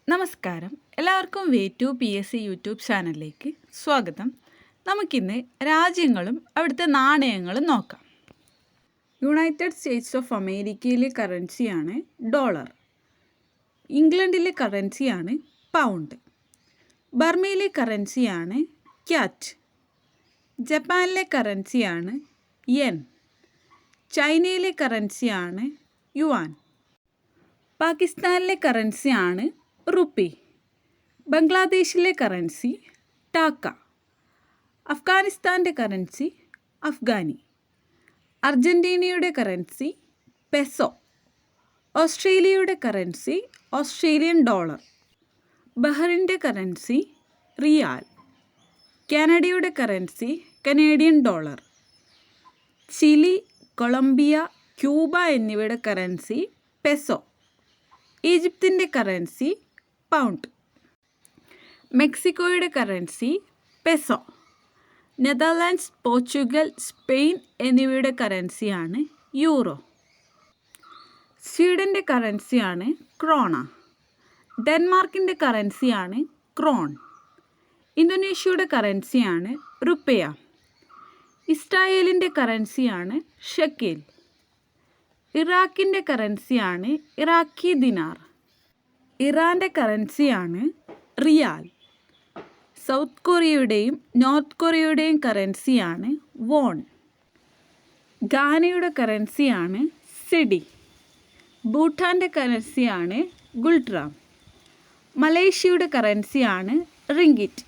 നമസ്കാരം, എല്ലാവർക്കും way to PSC YouTube ചാനലിലേക്ക് സ്വാഗതം. നമുക്കിന്ന് രാജ്യങ്ങളും അവിടുത്തെ നാണയങ്ങളും നോക്കാം. യുണൈറ്റഡ് സ്റ്റേറ്റ്സ് ഓഫ് അമേരിക്കയിലെ കറൻസിയാണ് ഡോളർ. ഇംഗ്ലണ്ടിലെ കറൻസിയാണ് പൗണ്ട്. ബർമയിലെ കറൻസിയാണ് ക്യാറ്റ്. ജപ്പാനിലെ കറൻസിയാണ് യെൻ. ചൈനയിലെ കറൻസിയാണ് യുവാൻ. പാകിസ്ഥാനിലെ കറൻസിയാണ് റുപ്പി. ബംഗ്ലാദേശിലെ കറൻസി ടാക്ക. അഫ്ഗാനിസ്ഥാൻ്റെ കറൻസി അഫ്ഗാനി. അർജൻറ്റീനയുടെ കറൻസി പെസോ. ഓസ്ട്രേലിയയുടെ കറൻസി ഓസ്ട്രേലിയൻ ഡോളർ. ബഹ്റിൻ്റെ കറൻസി റിയാൽ. കാനഡയുടെ currency Canadian dollar. Chile, Colombia, Cuba എന്നിവയുടെ കറൻസി പെസോ. ഈജിപ്തിൻ്റെ കറൻസി പൗണ്ട്. മെക്സിക്കോയുടെ currency peso. Netherlands, Portugal, Spain എന്നിവയുടെ കറൻസിയാണ് യൂറോ. സ്വീഡൻ്റെ കറൻസിയാണ് ക്രോണ. ഡെൻമാർക്കിൻ്റെ കറൻസിയാണ് ക്രോൺ. ഇന്തോനേഷ്യയുടെ കറൻസിയാണ് റുപ്പിയ. ഇസ്രായേലിൻ്റെ കറൻസിയാണ് ഷെക്കേൽ. ഇറാഖിൻ്റെ കറൻസിയാണ് Iraqi dinar. ഇറാൻ്റെ കറൻസിയാണ് റിയാൽ. സൗത്ത് കൊറിയയുടെയും നോർത്ത് കൊറിയയുടെയും കറൻസിയാണ് വോൺ. ഗാനയുടെ കറൻസിയാണ് സിഡി. ഭൂട്ടാൻ്റെ കറൻസിയാണ് ഗുൾട്രാം. മലേഷ്യയുടെ കറൻസിയാണ് റിങ്കിറ്റ്.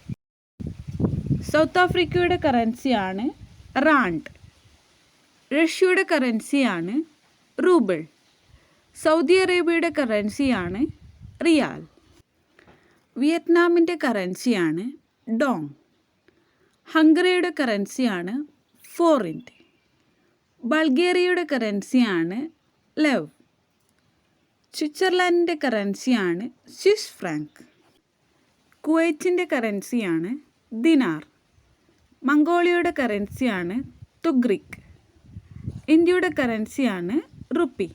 സൗത്ത് ആഫ്രിക്കയുടെ കറൻസിയാണ് റാണ്ട്. റഷ്യയുടെ കറൻസിയാണ് റൂബിൾ. സൗദി അറേബ്യയുടെ കറൻസിയാണ് റിയാൽ. വിയറ്റ്നാമിൻ്റെ കറൻസിയാണ് ഡോങ്. ഹംഗറിയുടെ കറൻസിയാണ് ഫോറിൻറ്റ്. ബൾഗേറിയയുടെ കറൻസിയാണ് ലെവ്. സ്വിറ്റ്സർലാൻഡിൻ്റെ കറൻസിയാണ് സ്വിസ് ഫ്രാങ്ക്. കുവൈറ്റിൻ്റെ കറൻസിയാണ് ദിനാർ. മംഗോളിയയുടെ കറൻസിയാണ് തുഗ്രിക്. ഇന്ത്യയുടെ കറൻസിയാണ് റുപ്പി.